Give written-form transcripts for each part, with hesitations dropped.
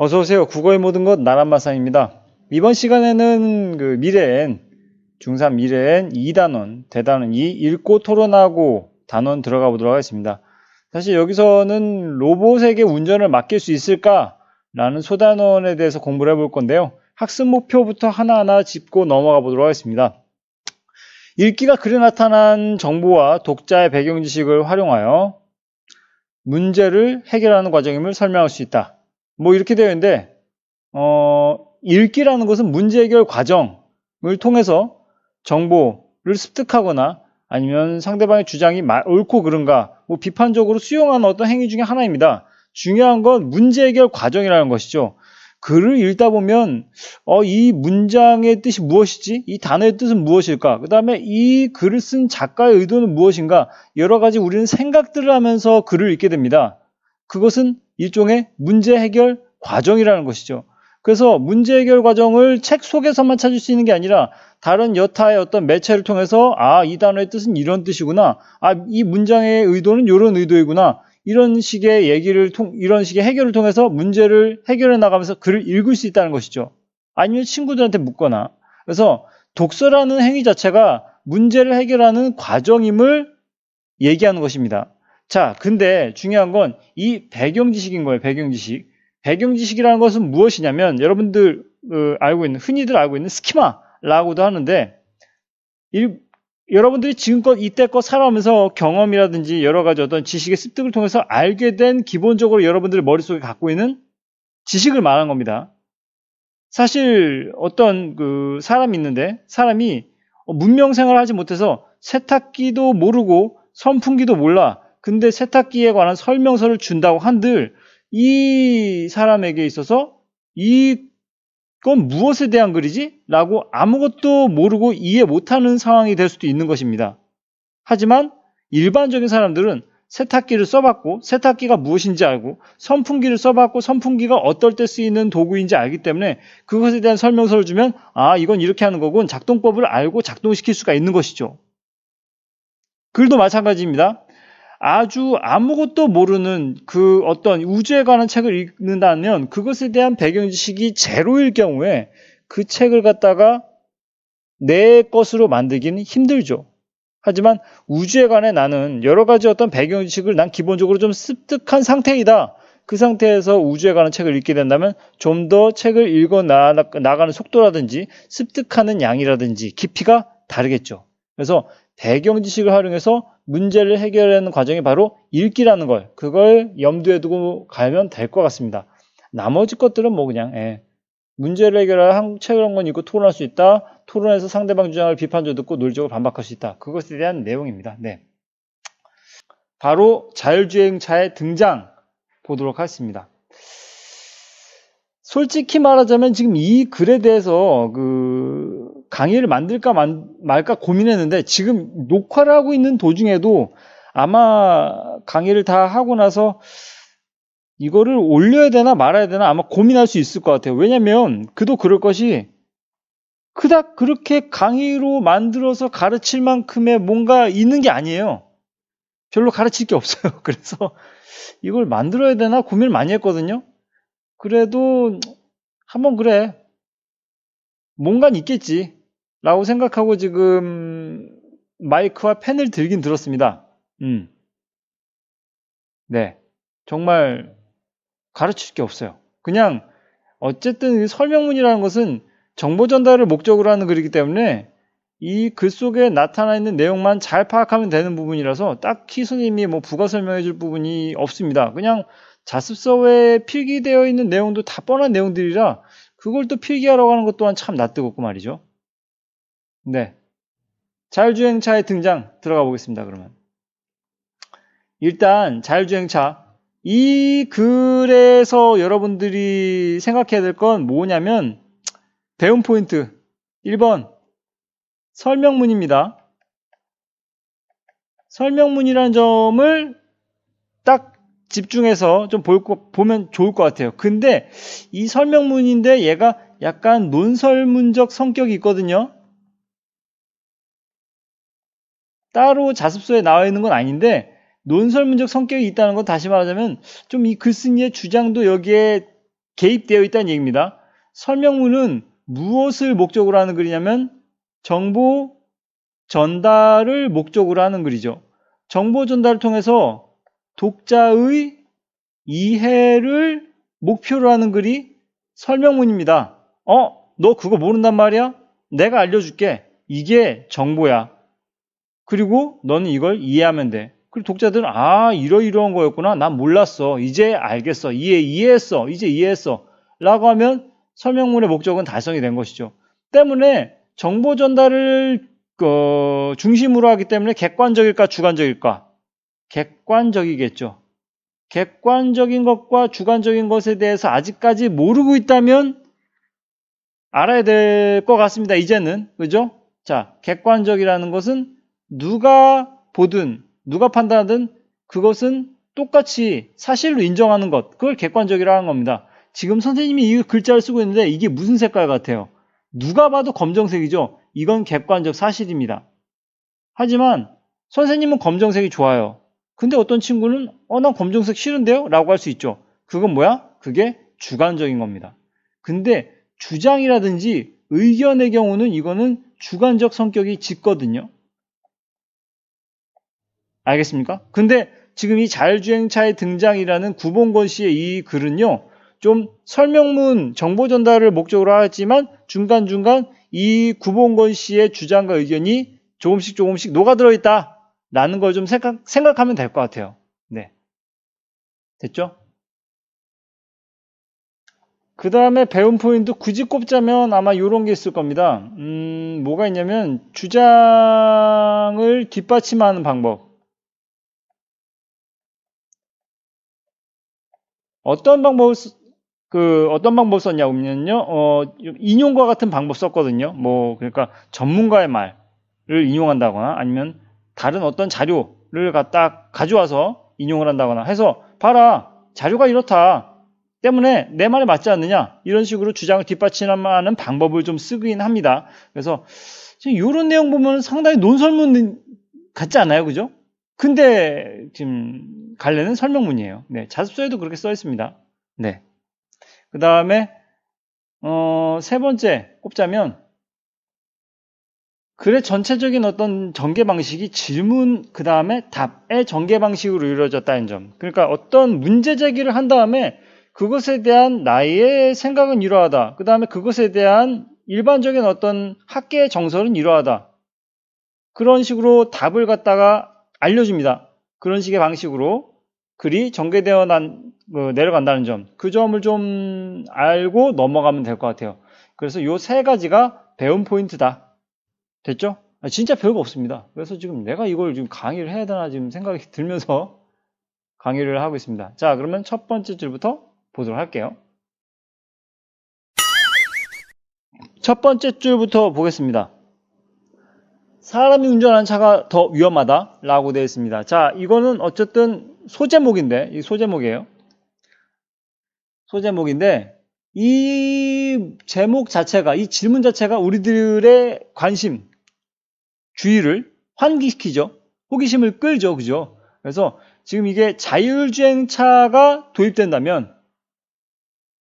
어서오세요. 국어의 모든 것 나란마상입니다. 이번 시간에는 미래엔, 중3 미래엔 2단원, 대단원 2 읽고 토론하고 단원 들어가 보도록 하겠습니다. 사실 여기서는 로봇에게 운전을 맡길 수 있을까라는 소단원에 대해서 공부를 해볼 건데요. 학습 목표부터 하나하나 짚고 넘어가 보도록 하겠습니다. 읽기가 글에 나타난 정보와 독자의 배경 지식을 활용하여 문제를 해결하는 과정임을 설명할 수 있다. 뭐 이렇게 되어 있는데 읽기라는 것은 문제 해결 과정을 통해서 정보를 습득하거나 아니면 상대방의 주장이 옳고 그른가 뭐 비판적으로 수용하는 어떤 행위 중에 하나입니다. 중요한 건 문제 해결 과정이라는 것이죠. 글을 읽다 보면 이 문장의 뜻이 무엇이지? 이 단어의 뜻은 무엇일까? 그 다음에 이 글을 쓴 작가의 의도는 무엇인가? 여러 가지 우리는 생각들을 하면서 글을 읽게 됩니다. 그것은 일종의 문제 해결 과정이라는 것이죠. 그래서 문제 해결 과정을 책 속에서만 찾을 수 있는 게 아니라 다른 여타의 어떤 매체를 통해서 이 단어의 뜻은 이런 뜻이구나. 이 문장의 의도는 이런 의도이구나. 이런 식의 이런 식의 해결을 통해서 문제를 해결해 나가면서 글을 읽을 수 있다는 것이죠. 아니면 친구들한테 묻거나. 그래서 독서라는 행위 자체가 문제를 해결하는 과정임을 얘기하는 것입니다. 자, 근데 중요한 건 이 배경 지식인 거예요. 배경 지식. 배경 지식이라는 것은 무엇이냐면 여러분들 흔히들 알고 있는 스키마라고도 하는데 여러분들이 지금껏 이때껏 살아오면서 경험이라든지 여러 가지 어떤 지식의 습득을 통해서 알게 된 기본적으로 여러분들의 머릿속에 갖고 있는 지식을 말하는 겁니다. 사실 어떤 사람이 있는데 사람이 문명생활을 하지 못해서 세탁기도 모르고 선풍기도 몰라. 근데 세탁기에 관한 설명서를 준다고 한들 이 사람에게 있어서 이건 무엇에 대한 글이지? 라고 아무것도 모르고 이해 못하는 상황이 될 수도 있는 것입니다. 하지만 일반적인 사람들은 세탁기를 써봤고 세탁기가 무엇인지 알고 선풍기를 써봤고 선풍기가 어떨 때 쓰이는 도구인지 알기 때문에 그것에 대한 설명서를 주면 이건 이렇게 하는 거군 작동법을 알고 작동시킬 수가 있는 것이죠. 글도 마찬가지입니다. 아주 아무것도 모르는 어떤 우주에 관한 책을 읽는다면 그것에 대한 배경 지식이 제로일 경우에 그 책을 갖다가 내 것으로 만들기는 힘들죠. 하지만 우주에 관해 나는 여러 가지 어떤 배경 지식을 난 기본적으로 좀 습득한 상태이다. 그 상태에서 우주에 관한 책을 읽게 된다면 좀 더 책을 읽어 나가는 속도라든지 습득하는 양이라든지 깊이가 다르겠죠. 그래서 배경 지식을 활용해서 문제를 해결하는 과정이 바로 읽기라는 그걸 염두에 두고 가면 될 것 같습니다. 나머지 것들은 뭐 그냥 문제를 해결할 책을 한 권 읽고 토론할 수 있다. 토론해서 상대방 주장을 비판적으로 듣고 논리적으로 반박할 수 있다. 그것에 대한 내용입니다. 바로 자율주행차의 등장 보도록 하겠습니다. 솔직히 말하자면 지금 이 글에 대해서 강의를 만들까 말까 고민했는데 지금 녹화를 하고 있는 도중에도 아마 강의를 다 하고 나서 이거를 올려야 되나 말아야 되나 아마 고민할 수 있을 것 같아요. 왜냐면 그도 그럴 것이 그닥 그렇게 강의로 만들어서 가르칠 만큼의 뭔가 있는 게 아니에요. 별로 가르칠 게 없어요. 그래서 이걸 만들어야 되나 고민을 많이 했거든요. 그래도 한번 그래 뭔가는 있겠지 라고 생각하고 지금 마이크와 펜을 들긴 들었습니다. 네, 정말 가르칠 게 없어요. 그냥 어쨌든 설명문이라는 것은 정보 전달을 목적으로 하는 글이기 때문에 이 글 속에 나타나 있는 내용만 잘 파악하면 되는 부분이라서 딱히 선생님이 뭐 부가 설명해 줄 부분이 없습니다. 그냥 자습서에 필기되어 있는 내용도 다 뻔한 내용들이라 그걸 또 필기하라고 하는 것 또한 참 낯뜨겁고 말이죠. 네, 자율주행차의 등장 들어가 보겠습니다. 그러면 일단 자율주행차 이 글에서 여러분들이 생각해야 될 건 뭐냐면 배움 포인트 1번 설명문입니다. 설명문이라는 점을 딱 집중해서 좀 보면 좋을 것 같아요. 근데 이 설명문인데 얘가 약간 논설문적 성격이 있거든요. 따로 자습서에 나와 있는 건 아닌데 논설문적 성격이 있다는 건 다시 말하자면 좀 이 글쓴이의 주장도 여기에 개입되어 있다는 얘기입니다. 설명문은 무엇을 목적으로 하는 글이냐면 정보 전달을 목적으로 하는 글이죠. 정보 전달을 통해서 독자의 이해를 목표로 하는 글이 설명문입니다. 너 그거 모른단 말이야? 내가 알려줄게. 이게 정보야. 그리고 너는 이걸 이해하면 돼. 그리고 독자들은 이러이러한 거였구나. 난 몰랐어. 이제 알겠어. 이해했어. 이제 이해했어. 라고 하면 설명문의 목적은 달성이 된 것이죠. 때문에 정보 전달을 중심으로 하기 때문에 객관적일까 주관적일까? 객관적이겠죠. 객관적인 것과 주관적인 것에 대해서 아직까지 모르고 있다면 알아야 될 것 같습니다. 이제는. 그죠? 자, 객관적이라는 것은 누가 보든 누가 판단하든 그것은 똑같이 사실로 인정하는 것. 그걸 객관적이라는 겁니다. 지금 선생님이 이 글자를 쓰고 있는데 이게 무슨 색깔 같아요? 누가 봐도 검정색이죠. 이건 객관적 사실입니다. 하지만 선생님은 검정색이 좋아요. 근데 어떤 친구는 난 검정색 싫은데요? 라고 할 수 있죠. 그건 뭐야? 그게 주관적인 겁니다. 근데 주장이라든지 의견의 경우는 이거는 주관적 성격이 짙거든요. 알겠습니까? 근데 지금 이 자율주행차의 등장이라는 구본권 씨의 이 글은요, 좀 설명문, 정보 전달을 목적으로 하지만 중간중간 이 구본권 씨의 주장과 의견이 조금씩 녹아들어 있다. 라는 걸 좀 생각하면 될 것 같아요. 네. 됐죠? 그 다음에 배운 포인트 굳이 꼽자면 아마 이런 게 있을 겁니다. 뭐가 있냐면 주장을 뒷받침하는 방법. 어떤 방법을 썼냐면요. 인용과 같은 방법 썼거든요. 그러니까 전문가의 말을 인용한다거나 아니면 다른 어떤 자료를 갖다 가져와서 인용을 한다거나 해서 봐라, 자료가 이렇다. 때문에 내 말에 맞지 않느냐, 이런 식으로 주장을 뒷받침하는 방법을 좀 쓰긴 합니다. 그래서 지금 이런 내용 보면 상당히 논설문 같지 않아요, 그죠? 근데 지금 갈래는 설명문이에요. 네, 자습서에도 그렇게 써 있습니다. 네. 그 다음에 세 번째 꼽자면 글의 전체적인 어떤 전개 방식이 질문 그 다음에 답의 전개 방식으로 이루어졌다는 점. 그러니까 어떤 문제 제기를 한 다음에 그것에 대한 나의 생각은 이러하다. 그 다음에 그것에 대한 일반적인 어떤 학계의 정설은 이러하다. 그런 식으로 답을 갖다가 알려줍니다. 그런 식의 방식으로 글이 전개되어 내려간다는 점. 그 점을 좀 알고 넘어가면 될 것 같아요. 그래서 이 세 가지가 배운 포인트다. 됐죠? 진짜 별거 없습니다. 그래서 지금 내가 이걸 지금 강의를 해야 되나 지금 생각이 들면서 강의를 하고 있습니다. 자, 그러면 첫 번째 줄부터 보도록 할게요. 첫 번째 줄부터 보겠습니다. 사람이 운전하는 차가 더 위험하다 라고 되어 있습니다. 자, 이거는 어쨌든 소제목인데, 이 소제목이에요. 소제목인데, 이 제목 자체가, 이 질문 자체가 우리들의 관심, 주의를 환기시키죠. 호기심을 끌죠. 그죠? 그래서 지금 이게 자율주행차가 도입된다면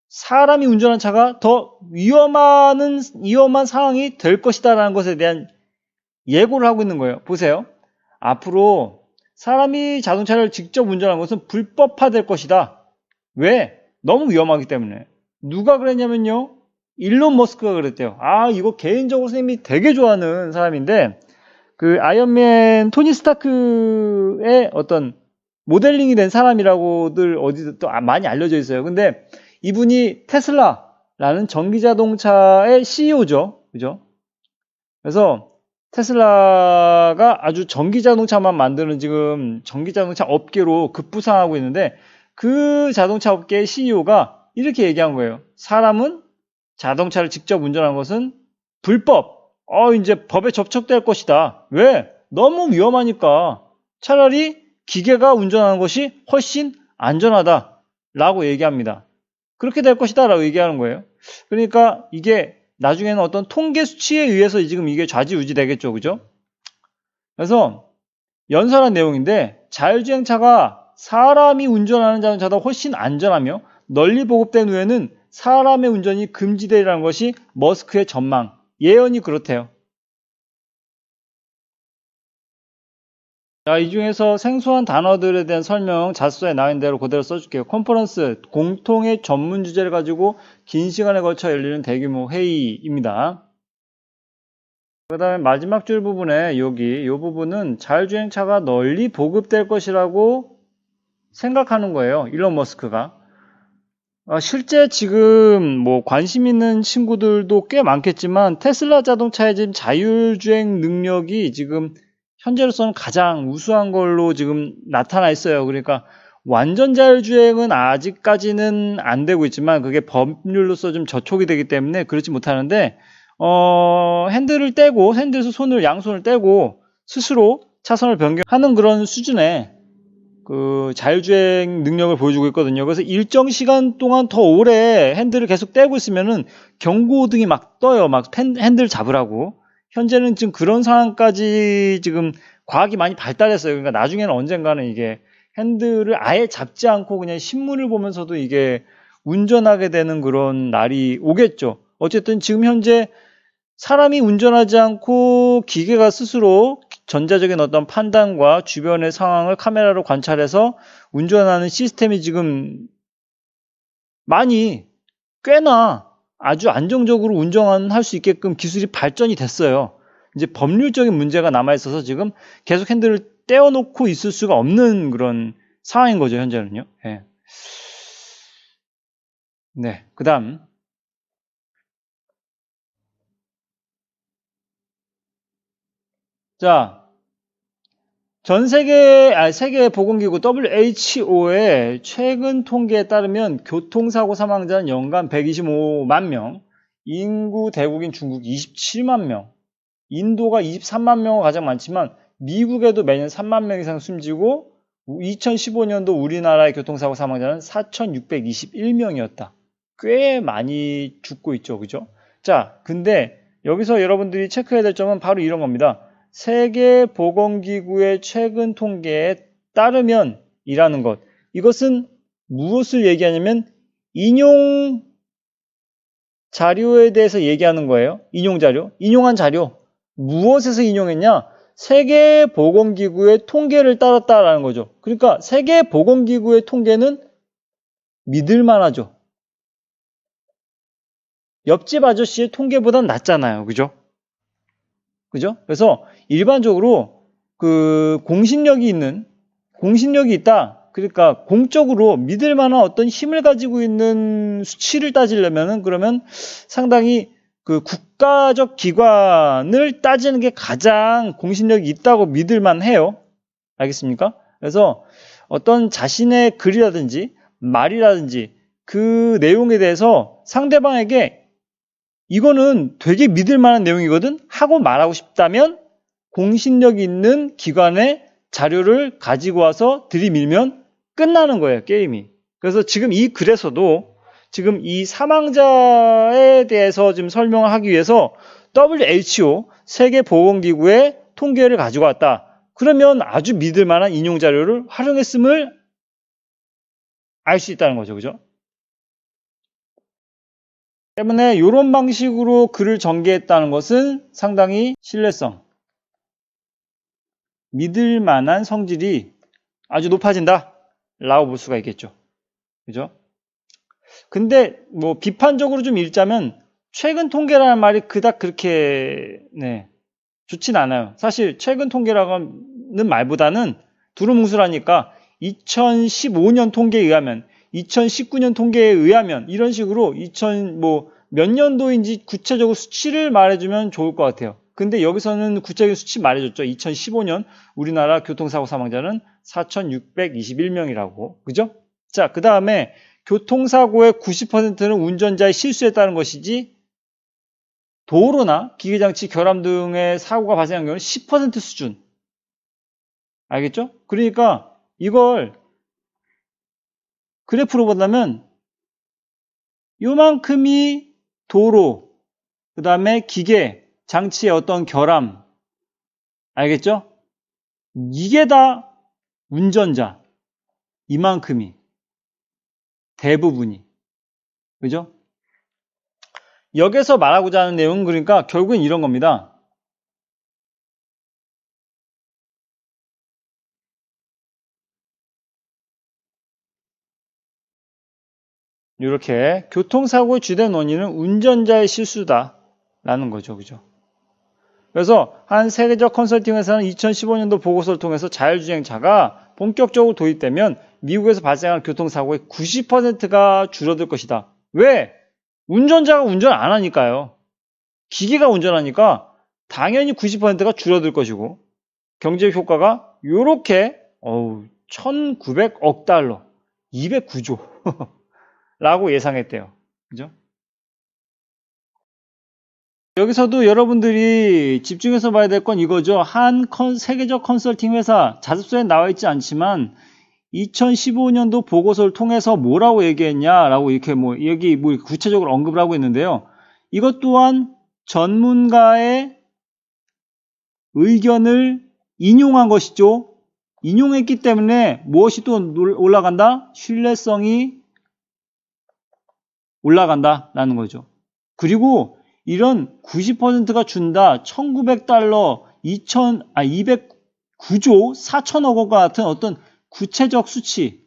사람이 운전하는 차가 더 위험한 상황이 될 것이다 라는 것에 대한 예고를 하고 있는 거예요. 보세요. 앞으로 사람이 자동차를 직접 운전하는 것은 불법화될 것이다. 왜? 너무 위험하기 때문에. 누가 그랬냐면요. 일론 머스크가 그랬대요. 이거 개인적으로 선생님이 되게 좋아하는 사람인데 그 아이언맨 토니 스타크의 어떤 모델링이 된 사람이라고들 어디서 또 많이 알려져 있어요. 근데 이분이 테슬라라는 전기자동차의 CEO죠. 그죠? 그래서 테슬라가 아주 전기자동차만 만드는 지금 전기자동차 업계로 급부상하고 있는데 그 자동차 업계의 CEO가 이렇게 얘기한 거예요. 사람은 자동차를 직접 운전하는 것은 불법. 이제 법에 접촉될 것이다. 왜? 너무 위험하니까 차라리 기계가 운전하는 것이 훨씬 안전하다 라고 얘기합니다. 그렇게 될 것이다 라고 얘기하는 거예요. 그러니까 이게 나중에는 어떤 통계 수치에 의해서 지금 이게 좌지우지 되겠죠. 그죠? 그래서 연설한 내용인데 자율주행차가 사람이 운전하는 자동차보다 훨씬 안전하며 널리 보급된 후에는 사람의 운전이 금지되리라는 것이 머스크의 전망, 예언이 그렇대요. 자, 이 중에서 생소한 단어들에 대한 설명 자소서에 나와 있는 대로 그대로 써줄게요. 컨퍼런스, 공통의 전문 주제를 가지고 긴 시간에 걸쳐 열리는 대규모 회의입니다. 그 다음에 마지막 줄 부분에 이 부분은 자율주행차가 널리 보급될 것이라고 생각하는 거예요. 일론 머스크가. 실제 지금 뭐 관심 있는 친구들도 꽤 많겠지만 테슬라 자동차의 지금 자율주행 능력이 지금 현재로서는 가장 우수한 걸로 지금 나타나 있어요. 그러니까 완전 자율주행은 아직까지는 안 되고 있지만 그게 법률로서 좀 저촉이 되기 때문에 그렇지 못하는데 핸들에서 양손을 떼고 스스로 차선을 변경하는 그런 수준의 그 자율주행 능력을 보여주고 있거든요. 그래서 일정 시간 동안 더 오래 핸들을 계속 떼고 있으면은 경고등이 막 떠요. 막 핸들 잡으라고. 현재는 지금 그런 상황까지 지금 과학이 많이 발달했어요. 그러니까 나중에는 언젠가는 이게 핸들을 아예 잡지 않고 그냥 신문을 보면서도 이게 운전하게 되는 그런 날이 오겠죠. 어쨌든 지금 현재 사람이 운전하지 않고 기계가 스스로 전자적인 어떤 판단과 주변의 상황을 카메라로 관찰해서 운전하는 시스템이 지금 꽤나 아주 안정적으로 운전할 수 있게끔 기술이 발전이 됐어요. 이제 법률적인 문제가 남아있어서 지금 계속 핸들을 떼어놓고 있을 수가 없는 그런 상황인 거죠, 현재는요. 네. 네, 그 다음. 자, 세계보건기구 WHO의 최근 통계에 따르면 교통사고 사망자는 연간 125만 명, 인구 대국인 중국 27만 명, 인도가 23만 명이 가장 많지만 미국에도 매년 3만 명 이상 숨지고 2015년도 우리나라의 교통사고 사망자는 4,621명이었다. 꽤 많이 죽고 있죠. 그죠? 자, 근데 여기서 여러분들이 체크해야 될 점은 바로 이런 겁니다. 세계보건기구의 최근 통계에 따르면 이라는 것. 이것은 무엇을 얘기하냐면 인용 자료에 대해서 얘기하는 거예요. 인용 자료. 인용한 자료. 무엇에서 인용했냐? 세계보건기구의 통계를 따랐다라는 거죠. 그러니까 세계보건기구의 통계는 믿을만하죠. 옆집 아저씨의 통계보단 낫잖아요. 그죠? 그죠? 그래서 일반적으로 그 공신력이 있다. 그러니까 공적으로 믿을 만한 어떤 힘을 가지고 있는 수치를 따지려면은 그러면 상당히 그 국가적 기관을 따지는 게 가장 공신력이 있다고 믿을 만해요. 알겠습니까? 그래서 어떤 자신의 글이라든지 말이라든지 그 내용에 대해서 상대방에게 이거는 되게 믿을 만한 내용이거든 하고 말하고 싶다면 공신력 있는 기관의 자료를 가지고 와서 들이밀면 끝나는 거예요, 게임이. 그래서 지금 이 글에서도 지금 이 사망자에 대해서 지금 설명을 하기 위해서 WHO 세계보건기구의 통계를 가지고 왔다. 그러면 아주 믿을 만한 인용 자료를 활용했음을 알 수 있다는 거죠. 그죠? 때문에 이런 방식으로 글을 전개했다는 것은 상당히 신뢰성, 믿을 만한 성질이 아주 높아진다 라고 볼 수가 있겠죠. 그죠? 근데 뭐 비판적으로 좀 읽자면 최근 통계라는 말이 그닥 그렇게 좋진 않아요. 사실 최근 통계라는 말보다는 두루뭉술하니까 2015년 통계에 의하면 2019년 통계에 의하면 이런 식으로 몇 년도인지 구체적으로 수치를 말해주면 좋을 것 같아요. 근데 여기서는 구체적인 수치 말해줬죠. 2015년 우리나라 교통사고 사망자는 4,621명이라고. 그죠? 자, 그 다음에 교통사고의 90%는 운전자의 실수에 따른 것이지 도로나 기계장치 결함 등의 사고가 발생한 경우는 10% 수준. 알겠죠? 그러니까 이걸 그래프로 본다면 요만큼이 도로, 그 다음에 기계, 장치의 어떤 결함, 알겠죠? 이게 다 운전자, 이만큼이, 대부분이, 그죠? 여기서 말하고자 하는 내용은 그러니까 결국엔 이런 겁니다. 이렇게 교통사고의 주된 원인은 운전자의 실수다라는 거죠. 그죠? 그래서 한 세계적 컨설팅 회사는 2015년도 보고서를 통해서 자율주행차가 본격적으로 도입되면 미국에서 발생한 교통사고의 90%가 줄어들 것이다. 왜? 운전자가 운전 안 하니까요. 기계가 운전하니까 당연히 90%가 줄어들 것이고 경제 효과가 요렇게 1900억 달러, 209조 라고 예상했대요. 그죠? 여기서도 여러분들이 집중해서 봐야 될 건 이거죠. 세계적 컨설팅 회사, 자습서에 나와 있지 않지만 2015년도 보고서를 통해서 뭐라고 얘기했냐라고 이렇게 여기 구체적으로 언급을 하고 있는데요. 이것 또한 전문가의 의견을 인용한 것이죠. 인용했기 때문에 무엇이 또 올라간다? 신뢰성이 올라간다라는 거죠. 그리고 이런 90%가 준다 1900달러 209조 4천억 원 같은 어떤 구체적 수치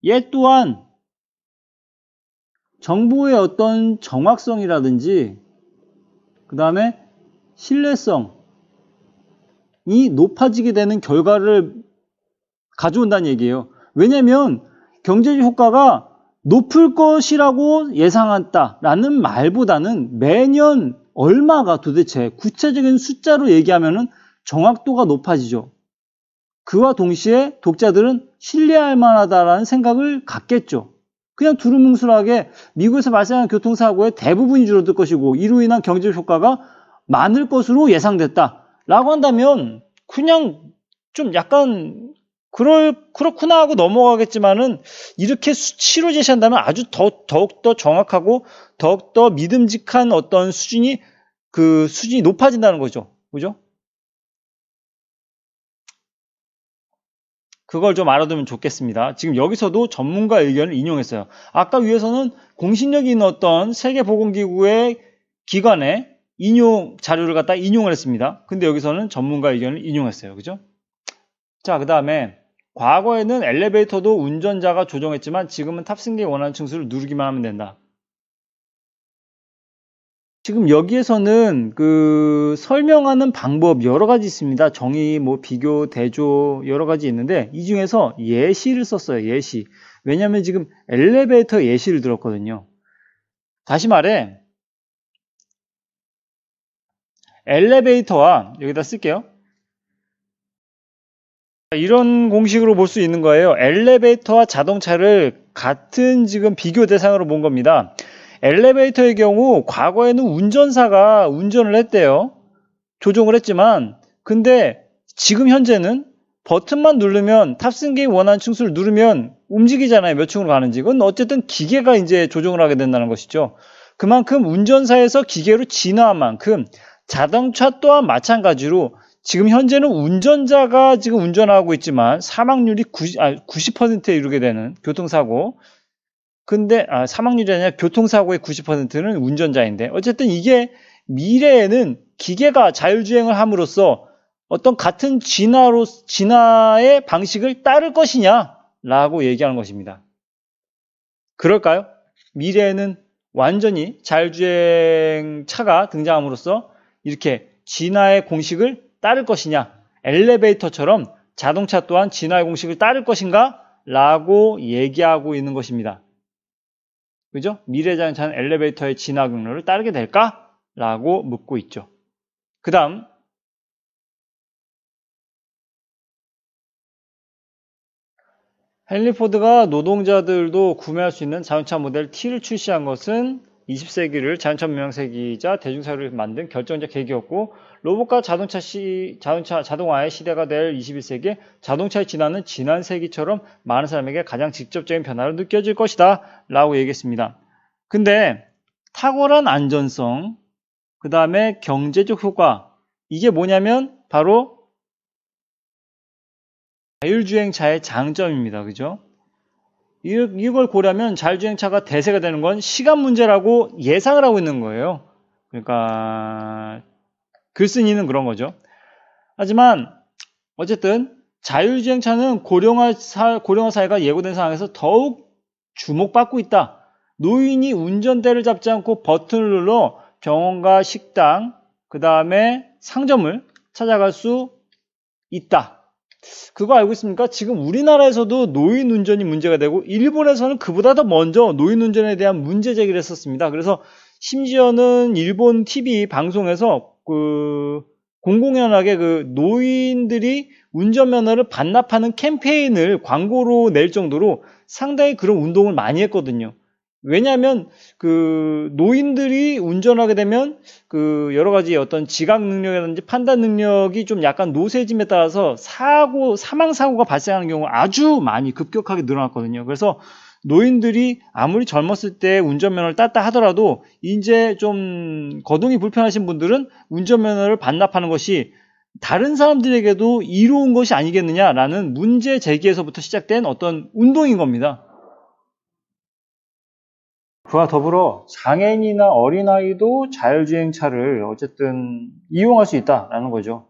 얘 또한 정보의 어떤 정확성이라든지 그 다음에 신뢰성이 높아지게 되는 결과를 가져온다는 얘기예요. 왜냐하면 경제적 효과가 높을 것이라고 예상한다라는 말보다는 매년 얼마가 도대체 구체적인 숫자로 얘기하면 정확도가 높아지죠. 그와 동시에 독자들은 신뢰할 만하다라는 생각을 갖겠죠. 그냥 두루뭉술하게 미국에서 발생한 교통사고의 대부분이 줄어들 것이고 이로 인한 경제적 효과가 많을 것으로 예상됐다라고 한다면 그냥 좀 약간 그렇구나 하고 넘어가겠지만은 이렇게 수치로 제시한다면 아주 더욱더 정확하고 더욱더 믿음직한 어떤 수준이 높아진다는 거죠. 그죠? 그걸 좀 알아두면 좋겠습니다. 지금 여기서도 전문가 의견을 인용했어요. 아까 위에서는 공신력이 있는 어떤 세계보건기구의 기관의 인용 자료를 갖다 인용을 했습니다. 근데 여기서는 전문가 의견을 인용했어요. 그죠? 자, 그 다음에 과거에는 엘리베이터도 운전자가 조종했지만 지금은 탑승객이 원하는 층수를 누르기만 하면 된다. 지금 여기에서는 설명하는 방법 여러 가지 있습니다. 정의, 비교, 대조 여러 가지 있는데 이 중에서 예시를 썼어요. 예시. 왜냐하면 지금 엘리베이터 예시를 들었거든요. 다시 말해 엘리베이터와 여기다 쓸게요. 이런 공식으로 볼 수 있는 거예요. 엘리베이터와 자동차를 같은 지금 비교 대상으로 본 겁니다. 엘리베이터의 경우 과거에는 운전사가 운전을 했대요. 조종을 했지만 근데 지금 현재는 버튼만 누르면 탑승객이 원하는 층수를 누르면 움직이잖아요. 몇 층으로 가는지. 그건 어쨌든 기계가 이제 조종을 하게 된다는 것이죠. 그만큼 운전사에서 기계로 진화한 만큼 자동차 또한 마찬가지로 지금 현재는 운전자가 지금 운전하고 있지만 사망률이 90%에 이르게 되는 교통사고. 근데 사망률이 아니라 교통사고의 90%는 운전자인데 어쨌든 이게 미래에는 기계가 자율주행을 함으로써 어떤 같은 진화의 방식을 따를 것이냐라고 얘기하는 것입니다. 그럴까요? 미래에는 완전히 자율주행 차가 등장함으로써 이렇게 진화의 공식을 따를 것이냐, 엘리베이터처럼 자동차 또한 진화의 공식을 따를 것인가? 라고 얘기하고 있는 것입니다. 그죠? 미래 자동차는 엘리베이터의 진화 경로를 따르게 될까? 라고 묻고 있죠. 그 다음 헨리 포드가 노동자들도 구매할 수 있는 자동차 모델 T를 출시한 것은 20세기를 자동차 문명세기이자 대중사회를 만든 결정적 계기였고 로봇과 자동화의 시대가 될 21세기에 자동차의 진화는 지난 세기처럼 많은 사람에게 가장 직접적인 변화로 느껴질 것이다 라고 얘기했습니다. 근데 탁월한 안전성, 그 다음에 경제적 효과, 이게 뭐냐면 바로 자율주행차의 장점입니다. 그죠? 이걸 고려하면 자율주행차가 대세가 되는 건 시간 문제라고 예상을 하고 있는 거예요. 그러니까 글쓴이는 그런 거죠. 하지만 어쨌든 자율주행차는 고령화 사회가 예고된 상황에서 더욱 주목받고 있다. 노인이 운전대를 잡지 않고 버튼을 눌러 병원과 식당, 그 다음에 상점을 찾아갈 수 있다. 그거 알고 있습니까? 지금 우리나라에서도 노인 운전이 문제가 되고 일본에서는 그보다 더 먼저 노인 운전에 대한 문제 제기를 했었습니다. 그래서 심지어는 일본 TV 방송에서 공공연하게 노인들이 운전면허를 반납하는 캠페인을 광고로 낼 정도로 상당히 그런 운동을 많이 했거든요. 왜냐하면 노인들이 운전하게 되면 여러 가지 어떤 지각 능력이라든지 판단 능력이 좀 약간 노쇠짐에 따라서 사망 사고가 발생하는 경우가 아주 많이 급격하게 늘어났거든요. 그래서 노인들이 아무리 젊었을 때 운전면허를 땄다 하더라도 이제 좀 거동이 불편하신 분들은 운전면허를 반납하는 것이 다른 사람들에게도 이로운 것이 아니겠느냐라는 문제 제기에서부터 시작된 어떤 운동인 겁니다. 그와 더불어 장애인이나 어린아이도 자율주행차를 어쨌든 이용할 수 있다라는 거죠.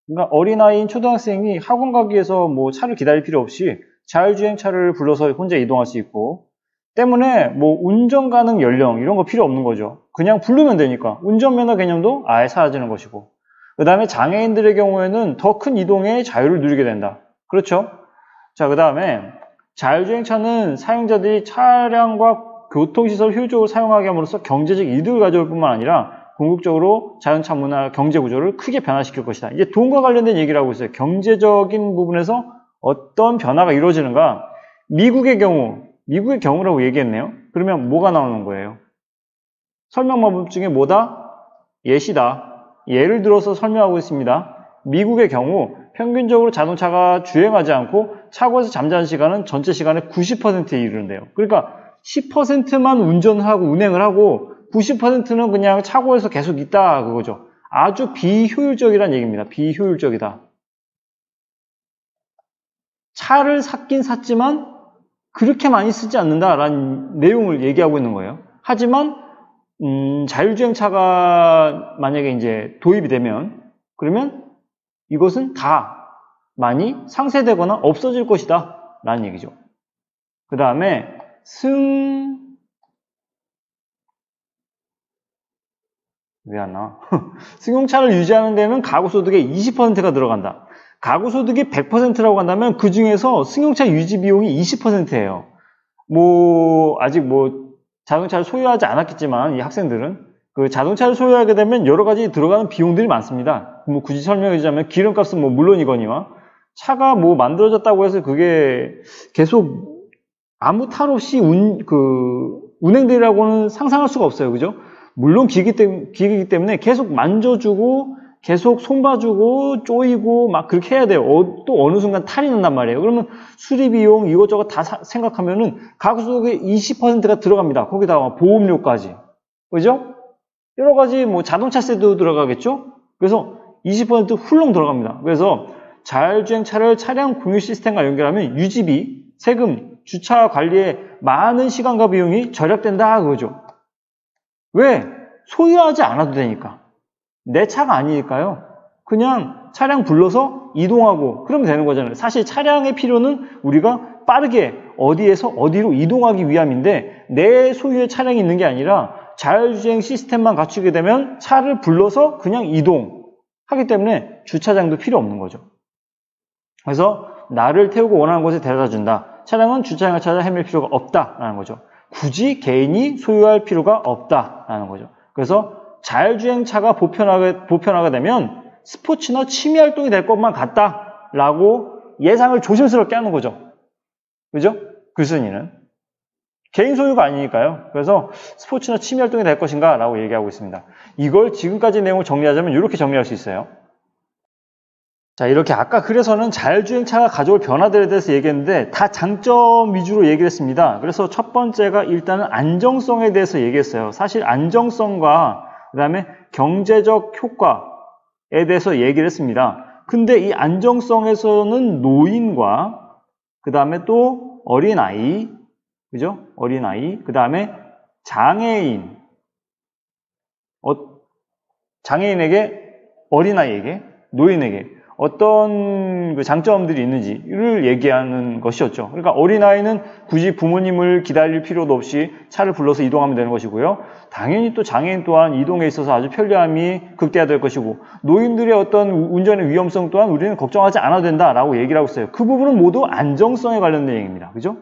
그러니까 어린아이인 초등학생이 학원 가기 위해서 뭐 차를 기다릴 필요 없이 자율주행차를 불러서 혼자 이동할 수 있고, 때문에 뭐 운전 가능 연령 이런 거 필요 없는 거죠. 그냥 부르면 되니까 운전면허 개념도 아예 사라지는 것이고, 그 다음에 장애인들의 경우에는 더 큰 이동의 자유를 누리게 된다. 그렇죠? 자, 그 다음에 자율주행차는 사용자들이 차량과 교통시설 효율적으로 사용하게 함으로써 경제적 이득을 가져올 뿐만 아니라 궁극적으로 자동차 문화 경제 구조를 크게 변화시킬 것이다. 이제 돈과 관련된 얘기를 하고 있어요. 경제적인 부분에서 어떤 변화가 이루어지는가. 미국의 경우라고 얘기했네요. 그러면 뭐가 나오는 거예요? 설명법 중에 뭐다? 예시다. 예를 들어서 설명하고 있습니다. 미국의 경우 평균적으로 자동차가 주행하지 않고 차고에서 잠자는 시간은 전체 시간의 90%에 이르는데요. 그러니까 10%만 운전하고 운행을 하고 90%는 그냥 차고에서 계속 있다 그거죠. 아주 비효율적이란 얘기입니다. 비효율적이다. 차를 샀긴 샀지만 그렇게 많이 쓰지 않는다라는 내용을 얘기하고 있는 거예요. 하지만 자율주행차가 만약에 이제 도입이 되면 그러면 이것은 다 많이 상쇄되거나 없어질 것이다 라는 얘기죠. 그 다음에 왜 안 나와? 승용차를 유지하는 데는 가구소득의 20%가 들어간다. 가구소득이 100%라고 한다면 그 중에서 승용차 유지 비용이 20%예요. 아직 자동차를 소유하지 않았겠지만 이 학생들은 그 자동차를 소유하게 되면 여러 가지 들어가는 비용들이 많습니다. 굳이 설명해 주자면 기름값은 물론이거니와 차가 만들어졌다고 해서 그게 계속 아무 탈 없이 운행되리라고는 상상할 수가 없어요. 그죠? 물론 기기이기 때문에 계속 만져주고 계속 손봐주고 쪼이고 막 그렇게 해야 돼요. 또 어느 순간 탈이 난단 말이에요. 그러면 수리비용 이것저것 다 생각하면은 가구소득의 20%가 들어갑니다. 거기다가 보험료까지. 그죠? 여러 가지 자동차세도 들어가겠죠? 그래서 20% 훌렁 들어갑니다. 그래서 자율주행차를 차량 공유 시스템과 연결하면 유지비, 세금, 주차 관리에 많은 시간과 비용이 절약된다 그거죠. 왜? 소유하지 않아도 되니까. 내 차가 아니니까요. 그냥 차량 불러서 이동하고 그러면 되는 거잖아요. 사실 차량의 필요는 우리가 빠르게 어디에서 어디로 이동하기 위함인데 내 소유의 차량이 있는 게 아니라 자율주행 시스템만 갖추게 되면 차를 불러서 그냥 이동하기 때문에 주차장도 필요 없는 거죠. 그래서 나를 태우고 원하는 곳에 데려다 준다. 차량은 주차장을 찾아 헤맬 필요가 없다라는 거죠. 굳이 개인이 소유할 필요가 없다라는 거죠. 그래서 자율주행차가 보편화가 되면 스포츠나 취미 활동이 될 것만 같다라고 예상을 조심스럽게 하는 거죠. 그죠? 글쓴이는. 개인 소유가 아니니까요. 그래서 스포츠나 취미 활동이 될 것인가 라고 얘기하고 있습니다. 이걸 지금까지 내용을 정리하자면 이렇게 정리할 수 있어요. 자, 이렇게 아까 그래서는 자율주행차가 가져올 변화들에 대해서 얘기했는데 다 장점 위주로 얘기를 했습니다. 그래서 첫 번째가 일단은 안정성에 대해서 얘기했어요. 사실 안정성과 그 다음에 경제적 효과에 대해서 얘기를 했습니다. 근데 이 안정성에서는 노인과 그 다음에 또 어린아이, 그죠? 어린아이. 그 다음에 장애인. 장애인에게, 어린아이에게, 노인에게 어떤 그 장점들이 있는지를 얘기하는 것이었죠. 그러니까 어린아이는 굳이 부모님을 기다릴 필요도 없이 차를 불러서 이동하면 되는 것이고요. 당연히 또 장애인 또한 이동에 있어서 아주 편리함이 극대화될 것이고, 노인들의 어떤 운전의 위험성 또한 우리는 걱정하지 않아도 된다라고 얘기를 하고 있어요. 그 부분은 모두 안정성에 관련된 얘기입니다. 그죠?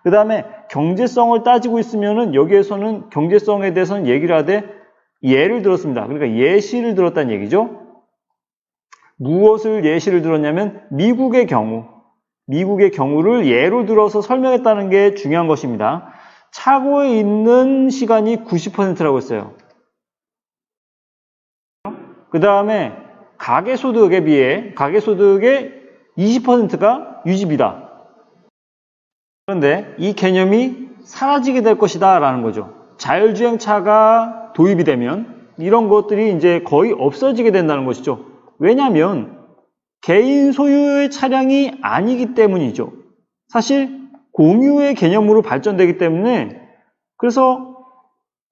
그 다음에 경제성을 따지고 있으면은 여기에서는 경제성에 대해서는 얘기를 하되 예를 들었습니다. 그러니까 예시를 들었다는 얘기죠. 무엇을 예시를 들었냐면 미국의 경우를 예로 들어서 설명했다는 게 중요한 것입니다. 차고에 있는 시간이 90%라고 했어요. 그 다음에 가계소득에 비해 가계소득의 20%가 유지비다. 그런데 이 개념이 사라지게 될 것이다 라는 거죠. 자율주행차가 도입이 되면 이런 것들이 이제 거의 없어지게 된다는 것이죠. 왜냐하면 개인 소유의 차량이 아니기 때문이죠. 사실 공유의 개념으로 발전되기 때문에, 그래서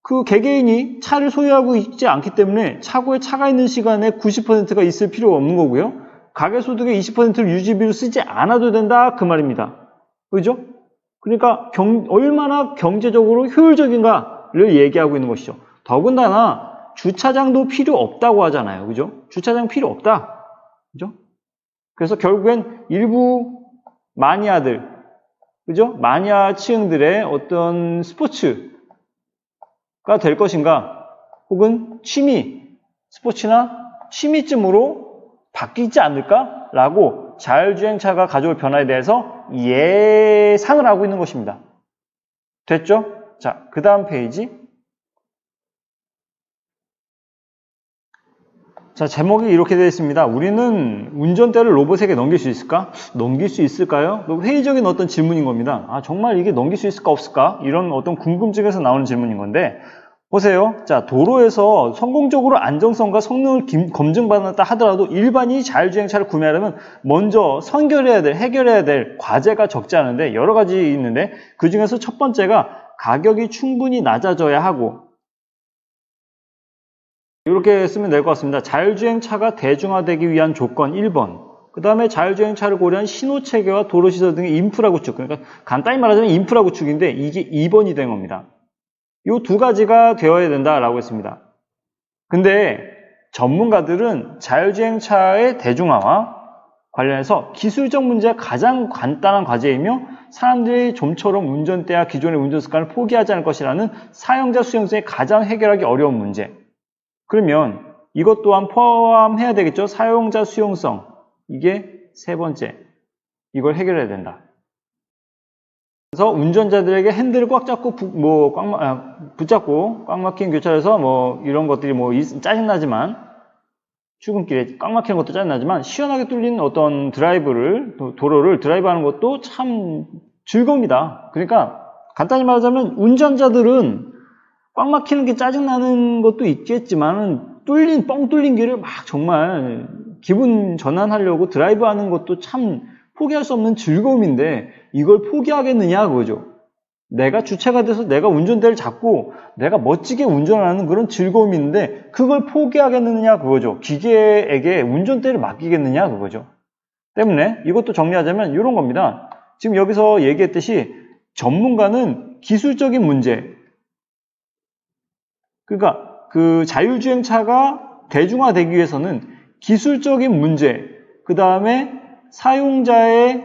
그 개개인이 차를 소유하고 있지 않기 때문에 차고에 차가 있는 시간에 90%가 있을 필요가 없는 거고요. 가계소득의 20%를 유지비로 쓰지 않아도 된다 그 말입니다. 그죠? 그러니까 얼마나 경제적으로 효율적인가를 얘기하고 있는 것이죠. 더군다나 주차장도 필요 없다고 하잖아요. 그죠? 주차장 필요 없다. 그죠? 그래서 결국엔 일부 마니아들, 그죠? 마니아 층들의 어떤 스포츠가 될 것인가, 혹은 취미, 스포츠나 취미쯤으로 바뀌지 않을까라고 자율주행차가 가져올 변화에 대해서 예상을 하고 있는 것입니다. 됐죠? 자, 그 다음 페이지. 자, 제목이 이렇게 되어 있습니다. 우리는 운전대를 로봇에게 넘길 수 있을까? 넘길 수 있을까요? 회의적인 어떤 질문인 겁니다. 아, 정말 이게 넘길 수 있을까 없을까? 이런 어떤 궁금증에서 나오는 질문인 건데, 보세요. 자, 도로에서 성공적으로 안정성과 성능을 검증받았다 하더라도 일반인이 자율주행차를 구매하려면 먼저 해결해야 될 과제가 적지 않은데 여러 가지 있는데, 그 중에서 첫 번째가 가격이 충분히 낮아져야 하고, 이렇게 쓰면 될 것 같습니다. 자율주행차가 대중화되기 위한 조건 1번. 그 다음에 자율주행차를 고려한 신호체계와 도로시설 등의 인프라 구축. 그러니까 간단히 말하자면 인프라 구축인데 이게 2번이 된 겁니다. 이 두 가지가 되어야 된다라고 했습니다. 근데 전문가들은 자율주행차의 대중화와 관련해서 기술적 문제가 가장 간단한 과제이며 사람들이 좀처럼 운전대와 기존의 운전 습관을 포기하지 않을 것이라는 사용자 수용성이 가장 해결하기 어려운 문제. 그러면 이것 또한 포함해야 되겠죠. 사용자 수용성. 이게 세 번째. 이걸 해결해야 된다. 그래서 운전자들에게 핸들을 꽉 잡고 붙잡고 꽉 막힌 교차로에서 이런 것들이 짜증나지만, 출근길에 꽉 막히는 것도 짜증나지만 시원하게 뚫린 어떤 도로를 드라이브하는 것도 참 즐거웁니다. 그러니까 간단히 말하자면 운전자들은 꽉 막히는 게 짜증나는 것도 있겠지만 뻥 뚫린 길을 막 정말 기분 전환하려고 드라이브하는 것도 참 포기할 수 없는 즐거움인데, 이걸 포기하겠느냐 그거죠. 내가 주체가 돼서 내가 운전대를 잡고 내가 멋지게 운전하는 그런 즐거움이 있는데 그걸 포기하겠느냐 그거죠. 기계에게 운전대를 맡기겠느냐 그거죠. 때문에 이것도 정리하자면 이런 겁니다. 지금 여기서 얘기했듯이 전문가는 기술적인 문제, 그러니까 그 자율주행차가 대중화되기 위해서는 기술적인 문제, 그 다음에 사용자의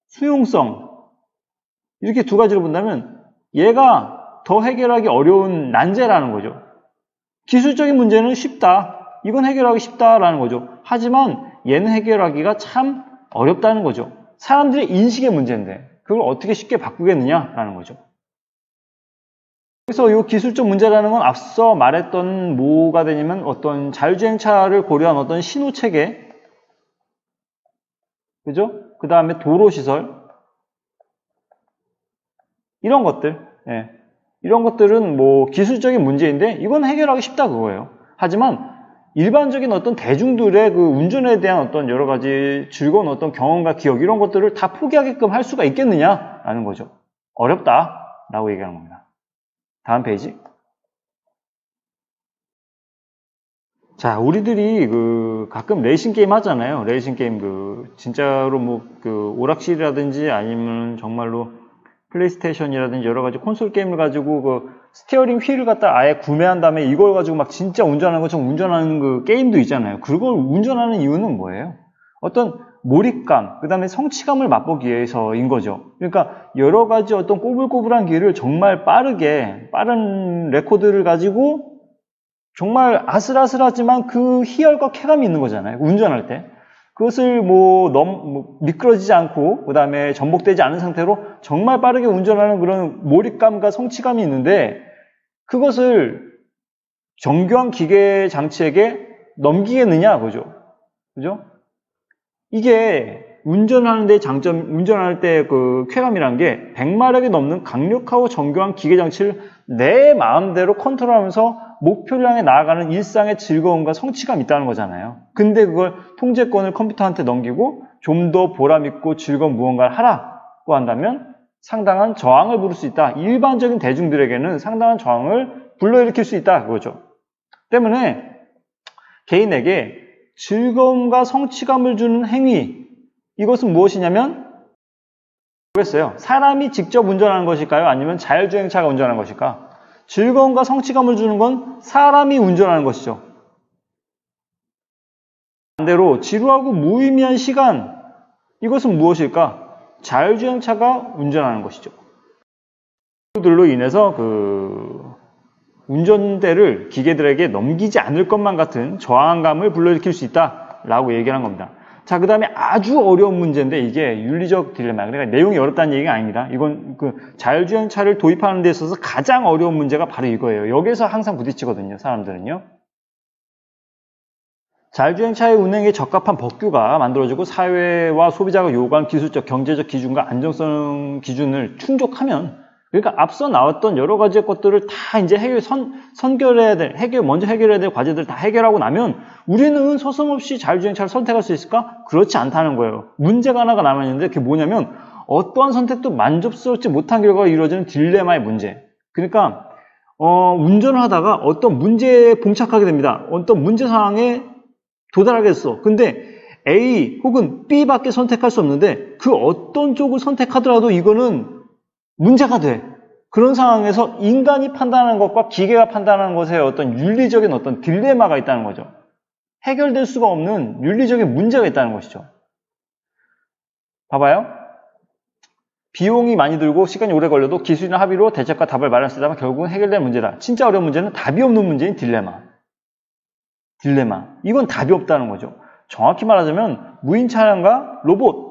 수용성, 이렇게 두 가지로 본다면 얘가 더 해결하기 어려운 난제라는 거죠. 기술적인 문제는 쉽다. 이건 해결하기 쉽다라는 거죠. 하지만 얘는 해결하기가 참 어렵다는 거죠. 사람들의 인식의 문제인데 그걸 어떻게 쉽게 바꾸겠느냐라는 거죠. 그래서 이 기술적 문제라는 건 앞서 말했던 뭐가 되냐면 어떤 자율주행차를 고려한 어떤 신호체계, 그죠? 그 다음에 도로시설, 이런 것들, 이런 것들은 기술적인 문제인데 이건 해결하기 쉽다 그거예요. 하지만 일반적인 어떤 대중들의 그 운전에 대한 어떤 여러 가지 즐거운 어떤 경험과 기억, 이런 것들을 다 포기하게끔 할 수가 있겠느냐라는 거죠. 어렵다라고 얘기하는 겁니다. 다음 페이지. 자, 우리들이 가끔 레이싱 게임 하잖아요. 레이싱 게임 진짜로 오락실이라든지 아니면 정말로 플레이스테이션이라든지 여러 가지 콘솔 게임을 가지고 스티어링 휠을 갖다 아예 구매한 다음에 이걸 가지고 막 진짜 운전하는 것처럼 운전하는 게임도 있잖아요. 그걸 운전하는 이유는 뭐예요? 어떤 몰입감, 그 다음에 성취감을 맛보기 위해서인 거죠. 그러니까 여러 가지 어떤 꼬불꼬불한 길을 정말 빠른 레코드를 가지고 정말 아슬아슬하지만 그 희열과 쾌감이 있는 거잖아요. 운전할 때. 그것을 너무 미끄러지지 않고, 그 다음에 전복되지 않은 상태로 정말 빠르게 운전하는 그런 몰입감과 성취감이 있는데, 그것을 정교한 기계 장치에게 넘기겠느냐, 그죠? 이게 운전하는 데 운전할 때 쾌감이라는 게 100마력이 넘는 강력하고 정교한 기계 장치를 내 마음대로 컨트롤하면서 목표를 향해 나아가는 일상의 즐거움과 성취감이 있다는 거잖아요. 근데 그걸 통제권을 컴퓨터한테 넘기고 좀 더 보람있고 즐거운 무언가를 하라고 한다면 상당한 저항을 부를 수 있다. 일반적인 대중들에게는 상당한 저항을 불러일으킬 수 있다. 그거죠. 때문에 개인에게 즐거움과 성취감을 주는 행위, 이것은 무엇이냐면 모르겠어요. 사람이 직접 운전하는 것일까요? 아니면 자율주행차가 운전하는 것일까? 즐거움과 성취감을 주는 건 사람이 운전하는 것이죠. 반대로 지루하고 무의미한 시간, 이것은 무엇일까? 자율주행차가 운전하는 것이죠. 들로 인해서 운전대를 기계들에게 넘기지 않을 것만 같은 저항감을 불러일으킬 수 있다라고 얘기를 한 겁니다. 자, 그 다음에 아주 어려운 문제인데 이게 윤리적 딜레마. 그러니까 내용이 어렵다는 얘기가 아닙니다. 이건 자율주행차를 도입하는 데 있어서 가장 어려운 문제가 바로 이거예요. 여기서 항상 부딪히거든요, 사람들은요. 자율주행차의 운행에 적합한 법규가 만들어지고 사회와 소비자가 요구한 기술적, 경제적 기준과 안정성 기준을 충족하면, 그러니까 앞서 나왔던 여러 가지 것들을 다 이제 먼저 해결해야 될 과제들을 다 해결하고 나면 우리는 서슴없이 자율주행차를 선택할 수 있을까? 그렇지 않다는 거예요. 문제가 하나가 남아있는데 그게 뭐냐면 어떠한 선택도 만족스럽지 못한 결과가 이루어지는 딜레마의 문제. 그러니까 운전을 하다가 어떤 문제에 봉착하게 됩니다. 어떤 문제 상황에 도달하게 됐어. 근데 A 혹은 B밖에 선택할 수 없는데 그 어떤 쪽을 선택하더라도 이거는 문제가 돼. 그런 상황에서 인간이 판단하는 것과 기계가 판단하는 것에 어떤 윤리적인 어떤 딜레마가 있다는 거죠. 해결될 수가 없는 윤리적인 문제가 있다는 것이죠. 봐봐요. 비용이 많이 들고 시간이 오래 걸려도 기술이나 합의로 대책과 답을 마련할 수 있다면 결국은 해결될 문제다. 진짜 어려운 문제는 답이 없는 문제인 딜레마. 이건 답이 없다는 거죠. 정확히 말하자면 무인 차량과 로봇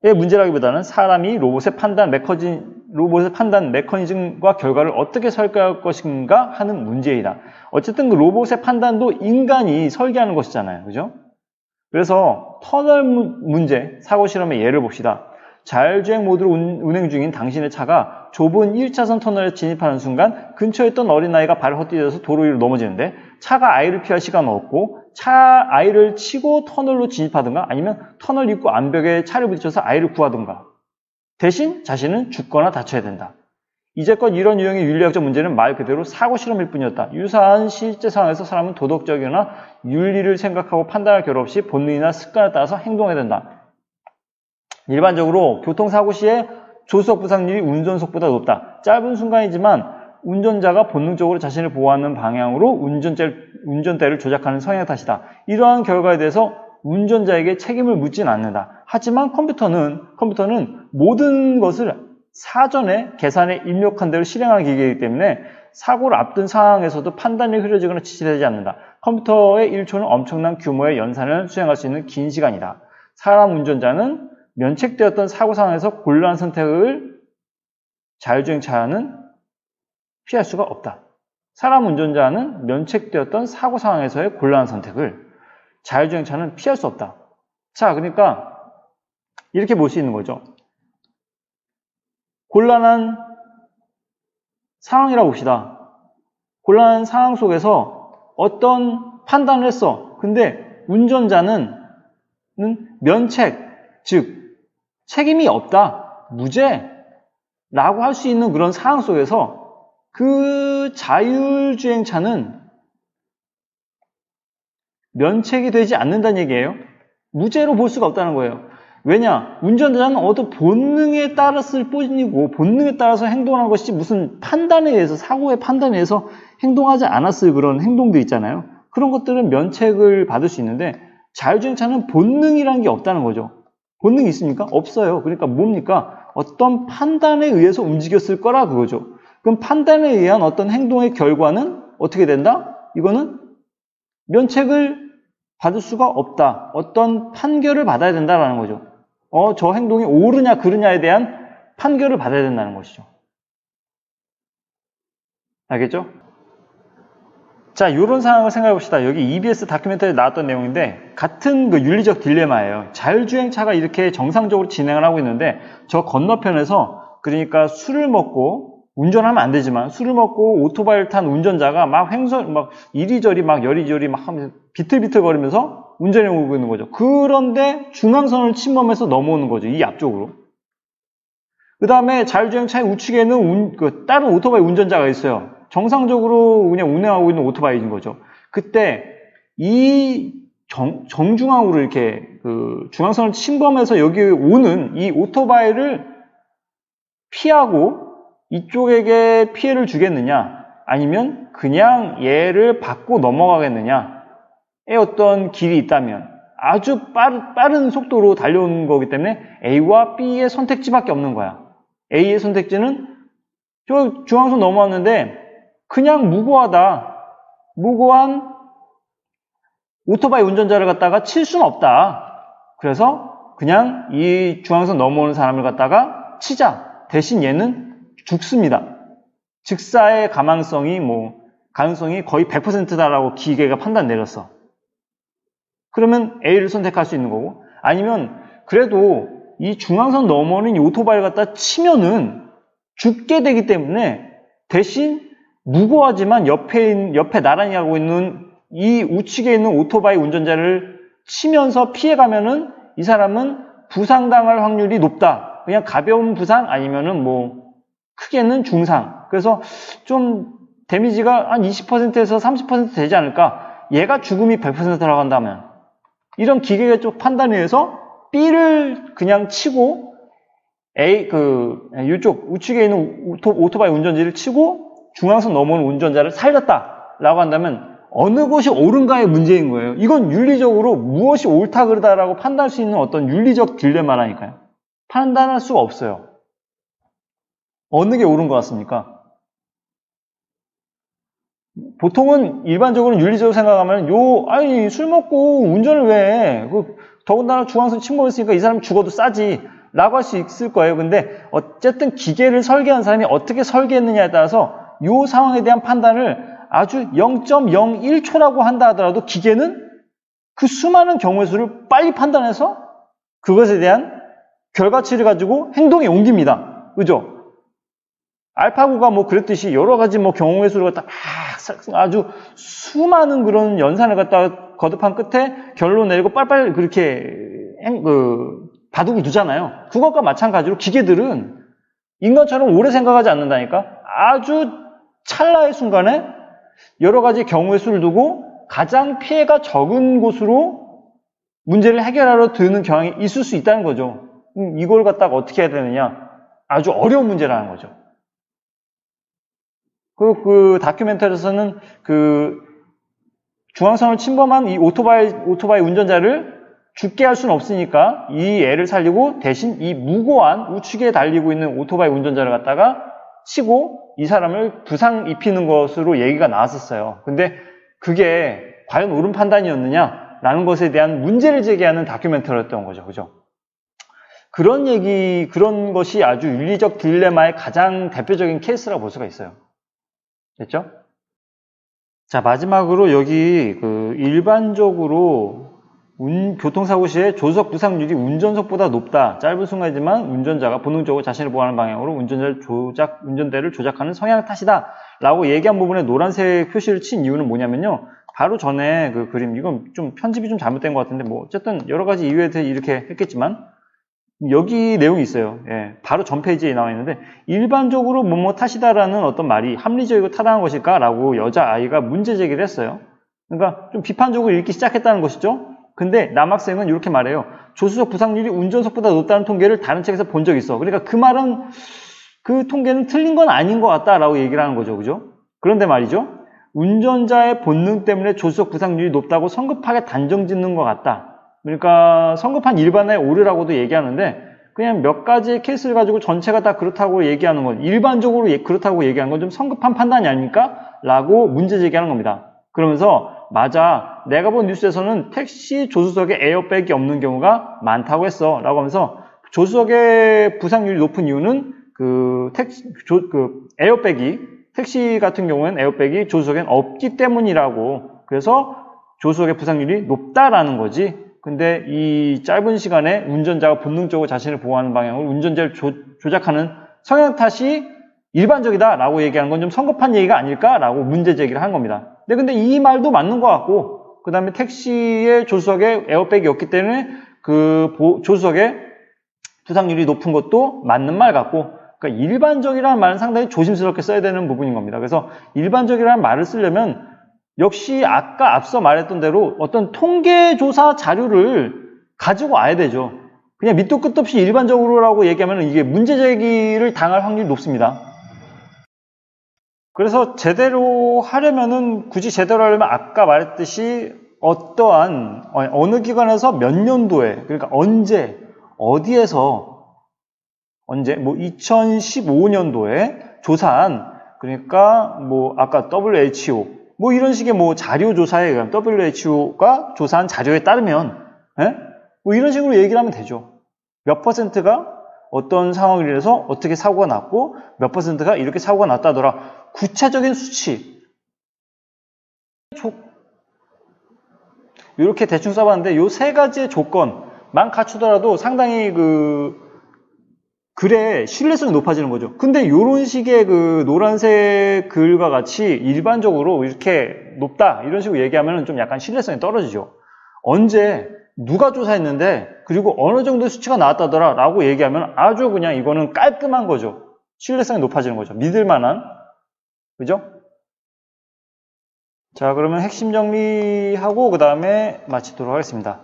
문제라기보다는 사람이 로봇의 판단 메커니즘과 결과를 어떻게 설계할 것인가 하는 문제이다. 어쨌든 그 로봇의 판단도 인간이 설계하는 것이잖아요. 그죠? 그래서 터널 문제, 사고 실험의 예를 봅시다. 자율주행 모드로 운행 중인 당신의 차가 좁은 1차선 터널에 진입하는 순간 근처에 있던 어린아이가 발을 헛디뎌서 도로 위로 넘어지는데 차가 아이를 피할 시간은 없고 아이를 치고 터널로 진입하든가 아니면 터널 입구 암벽에 차를 부딪혀서 아이를 구하든가 대신 자신은 죽거나 다쳐야 된다. 이제껏 이런 유형의 윤리학적 문제는 말 그대로 사고 실험일 뿐이었다. 유사한 실제 상황에서 사람은 도덕적이나 윤리를 생각하고 판단할 겨루 없이 본능이나 습관에 따라서 행동해야 된다. 일반적으로 교통사고 시에 조수석 부상률이 운전석보다 높다. 짧은 순간이지만 운전자가 본능적으로 자신을 보호하는 방향으로 운전대를 조작하는 성향 탓이다. 이러한 결과에 대해서 운전자에게 책임을 묻진 않는다. 하지만 컴퓨터는 모든 것을 사전에 계산에 입력한 대로 실행하는 기계이기 때문에 사고를 앞둔 상황에서도 판단이 흐려지거나 지체되지 않는다. 컴퓨터의 1초는 엄청난 규모의 연산을 수행할 수 있는 긴 시간이다. 사람 운전자는 면책되었던 사고 상황에서 곤란한 선택을 자율주행차는 피할 수가 없다. 사람 운전자는 면책되었던 사고 상황에서의 곤란한 선택을 자율주행차는 피할 수 없다. 자, 그러니까 이렇게 볼 수 있는 거죠. 곤란한 상황이라고 봅시다. 곤란한 상황 속에서 어떤 판단을 했어. 근데 운전자는 면책, 즉 책임이 없다, 무죄라고 할 수 있는 그런 상황 속에서 그 자율주행차는 면책이 되지 않는다는 얘기예요. 무죄로 볼 수가 없다는 거예요. 왜냐? 운전자는 어떤 본능에 따랐을 뿐이고 본능에 따라서 행동하는 것이지 무슨 판단에 의해서, 사고의 판단에 의해서 행동하지 않았을 그런 행동들 있잖아요. 그런 것들은 면책을 받을 수 있는데 자율주행차는 본능이라는 게 없다는 거죠. 본능이 있습니까? 없어요. 그러니까 뭡니까? 어떤 판단에 의해서 움직였을 거라 그거죠. 그럼 판단에 의한 어떤 행동의 결과는 어떻게 된다? 이거는 면책을 받을 수가 없다. 어떤 판결을 받아야 된다라는 거죠. 저 행동이 옳으냐 그르냐에 대한 판결을 받아야 된다는 것이죠. 알겠죠? 자, 이런 상황을 생각해 봅시다. 여기 EBS 다큐멘터리에 나왔던 내용인데 같은 그 윤리적 딜레마예요. 자율주행차가 이렇게 정상적으로 진행을 하고 있는데 저 건너편에서 그러니까 술을 먹고 운전하면 안 되지만 술을 먹고 오토바이를 탄 운전자가 막 이리저리 막 여리저리 막 하면서 비틀비틀거리면서 운전해 오고 있는 거죠. 그런데 중앙선을 침범해서 넘어오는 거죠. 이 앞쪽으로. 그 다음에 자율주행차의 우측에는 다른 오토바이 운전자가 있어요. 정상적으로 그냥 운행하고 있는 오토바이인 거죠. 그때 이 정중앙으로 이렇게 그 중앙선을 침범해서 여기 오는 이 오토바이를 피하고 이쪽에게 피해를 주겠느냐 아니면 그냥 얘를 받고 넘어가겠느냐의 어떤 길이 있다면 아주 빠른 속도로 달려오는 거기 때문에 A와 B의 선택지밖에 없는 거야. A의 선택지는 저 중앙선 넘어왔는데 그냥 무고한 오토바이 운전자를 갖다가 칠 수는 없다. 그래서 그냥 이 중앙선 넘어오는 사람을 갖다가 치자. 대신 얘는 죽습니다. 즉사의 가능성이 거의 100%다라고 기계가 판단 내렸어. 그러면 A를 선택할 수 있는 거고, 아니면 그래도 이 중앙선 넘어오는 이 오토바이를 갖다 치면은 죽게 되기 때문에 대신 무고하지만 옆에 나란히 하고 있는 이 우측에 있는 오토바이 운전자를 치면서 피해가면은 이 사람은 부상당할 확률이 높다. 그냥 가벼운 부상 아니면은 크게는 중상. 그래서 좀 데미지가 한 20%에서 30% 되지 않을까. 얘가 죽음이 100%라고 한다면 이런 기계의 쪽 판단에 의해서 B를 그냥 치고 이쪽 우측에 있는 오토바이 운전자를 치고 중앙선 넘어오는 운전자를 살렸다라고 한다면 어느 것이 옳은가의 문제인 거예요. 이건 윤리적으로 무엇이 옳다 그르다라고 판단할 수 있는 어떤 윤리적 딜레마라니까요. 판단할 수가 없어요. 어느 게 옳은 것 같습니까? 보통은 일반적으로 윤리적으로 생각하면 술 먹고 운전을 왜 해? 더군다나 중앙선 침범했으니까 이 사람 죽어도 싸지 라고 할 수 있을 거예요. 근데 어쨌든 기계를 설계한 사람이 어떻게 설계했느냐에 따라서 이 상황에 대한 판단을 아주 0.01초라고 한다 하더라도 기계는 그 수많은 경우의 수를 빨리 판단해서 그것에 대한 결과치를 가지고 행동에 옮깁니다. 그죠? 알파고가 그랬듯이 여러 가지 경우의 수를 갖다 아주 수많은 그런 연산을 갖다가 거듭한 끝에 결론 내리고 빨리빨리 그렇게 바둑을 두잖아요. 그것과 마찬가지로 기계들은 인간처럼 오래 생각하지 않는다니까. 아주 찰나의 순간에 여러 가지 경우의 수를 두고 가장 피해가 적은 곳으로 문제를 해결하러 드는 경향이 있을 수 있다는 거죠. 이걸 갖다가 어떻게 해야 되느냐. 아주 어려운 문제라는 거죠. 그 다큐멘터리에서는 중앙선을 침범한 이 오토바이 운전자를 죽게 할 수는 없으니까 이 애를 살리고 대신 이 무고한 우측에 달리고 있는 오토바이 운전자를 갖다가 치고 이 사람을 부상 입히는 것으로 얘기가 나왔었어요. 근데 그게 과연 옳은 판단이었느냐라는 것에 대한 문제를 제기하는 다큐멘터리였던 거죠. 그죠? 그런 것이 아주 윤리적 딜레마의 가장 대표적인 케이스라고 볼 수가 있어요. 됐죠? 자, 마지막으로 여기 일반적으로 교통사고 시에 조수석 부상률이 운전석보다 높다. 짧은 순간이지만 운전자가 본능적으로 자신을 보호하는 방향으로 운전대를 조작하는 성향 탓이다. 라고 얘기한 부분에 노란색 표시를 친 이유는 뭐냐면요. 바로 전에 그림, 이건 좀 편집이 좀 잘못된 것 같은데 어쨌든 여러 가지 이유에 대해 이렇게 했겠지만 여기 내용이 있어요. 예, 바로 전 페이지에 나와 있는데 일반적으로 뭐뭐 탓이다라는 어떤 말이 합리적이고 타당한 것일까? 라고 여자아이가 문제 제기를 했어요. 그러니까 좀 비판적으로 읽기 시작했다는 것이죠. 근데 남학생은 이렇게 말해요. 조수석 부상률이 운전석보다 높다는 통계를 다른 책에서 본 적이 있어. 그러니까 그 말은 그 통계는 틀린 건 아닌 것 같다라고 얘기를 하는 거죠. 그죠? 그런데 말이죠. 운전자의 본능 때문에 조수석 부상률이 높다고 성급하게 단정 짓는 것 같다. 그러니까 성급한 일반화에 오르라고도 얘기하는데 그냥 몇 가지 케이스를 가지고 전체가 다 그렇다고 얘기하는 건 일반적으로 그렇다고 얘기하는 건 좀 성급한 판단이 아닙니까? 라고 문제 제기하는 겁니다. 그러면서 맞아, 내가 본 뉴스에서는 택시 조수석에 에어백이 없는 경우가 많다고 했어 라고 하면서 조수석의 부상률이 높은 이유는 에어백이 택시 같은 경우에는 에어백이 조수석엔 없기 때문이라고, 그래서 조수석의 부상률이 높다라는 거지. 근데 이 짧은 시간에 운전자가 본능적으로 자신을 보호하는 방향으로 운전자를 조작하는 성향 탓이 일반적이다라고 얘기하는 건 좀 성급한 얘기가 아닐까라고 문제 제기를 한 겁니다. 근데 이 말도 맞는 것 같고, 그 다음에 택시의 조수석에 에어백이 없기 때문에 그 조수석의 부상률이 높은 것도 맞는 말 같고, 그러니까 일반적이라는 말은 상당히 조심스럽게 써야 되는 부분인 겁니다. 그래서 일반적이라는 말을 쓰려면 역시 아까 앞서 말했던 대로 어떤 통계조사 자료를 가지고 와야 되죠. 그냥 밑도 끝도 없이 일반적으로라고 얘기하면 이게 문제 제기를 당할 확률이 높습니다. 그래서 제대로 하려면은, 굳이 제대로 하려면 아까 말했듯이 어떠한, 어느 기관에서 몇 년도에, 그러니까 언제, 어디에서, 언제, 뭐 2015년도에 조사한, 그러니까 뭐 아까 WHO, 뭐 이런 식의 뭐 자료 조사에 의한 WHO가 조사한 자료에 따르면, 뭐 이런 식으로 얘기를 하면 되죠. 몇 퍼센트가 어떤 상황을 인해서 어떻게 사고가 났고 몇 퍼센트가 이렇게 사고가 났다더라. 구체적인 수치. 이렇게 대충 써봤는데 요 세 가지의 조건만 갖추더라도 상당히 글의 신뢰성이 높아지는 거죠. 근데 요런 식의 노란색 글과 같이 일반적으로 이렇게 높다 이런 식으로 얘기하면 좀 약간 신뢰성이 떨어지죠. 언제 누가 조사했는데 그리고 어느 정도 수치가 나왔다더라 라고 얘기하면 아주 그냥 이거는 깔끔한 거죠. 신뢰성이 높아지는 거죠. 믿을 만한. 그죠? 자, 그러면 핵심 정리하고 그 다음에 마치도록 하겠습니다.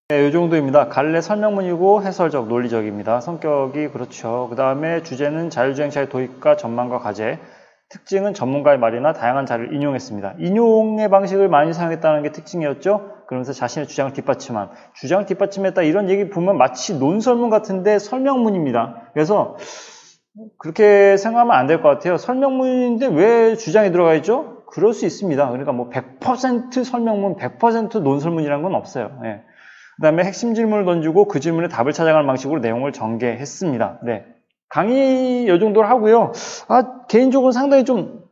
네, 이 정도입니다. 갈래 설명문이고 해설적, 논리적입니다. 성격이 그렇죠. 그 다음에 주제는 자율주행차의 도입과 전망과 과제. 특징은 전문가의 말이나 다양한 자료를 인용했습니다. 인용의 방식을 많이 사용했다는 게 특징이었죠. 그러면서 자신의 주장을 뒷받침한, 주장을 뒷받침했다 이런 얘기 보면 마치 논설문 같은데 설명문입니다. 그래서 그렇게 생각하면 안 될 것 같아요. 설명문인데 왜 주장이 들어가 있죠? 그럴 수 있습니다. 그러니까 뭐 100% 설명문, 100% 논설문이라는 건 없어요. 네. 그 다음에 핵심 질문을 던지고 그 질문에 답을 찾아가는 방식으로 내용을 전개했습니다. 네. 강의 이 정도로 하고요. 개인적으로 상당히 좀,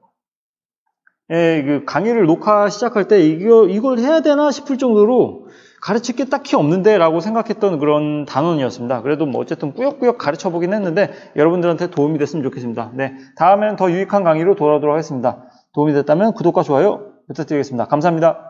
강의를 녹화 시작할 때 이걸 해야 되나 싶을 정도로 가르칠 게 딱히 없는데 라고 생각했던 그런 단원이었습니다. 그래도 뭐 어쨌든 꾸역꾸역 가르쳐 보긴 했는데 여러분들한테 도움이 됐으면 좋겠습니다. 네. 다음에는 더 유익한 강의로 돌아오도록 하겠습니다. 도움이 됐다면 구독과 좋아요 부탁드리겠습니다. 감사합니다.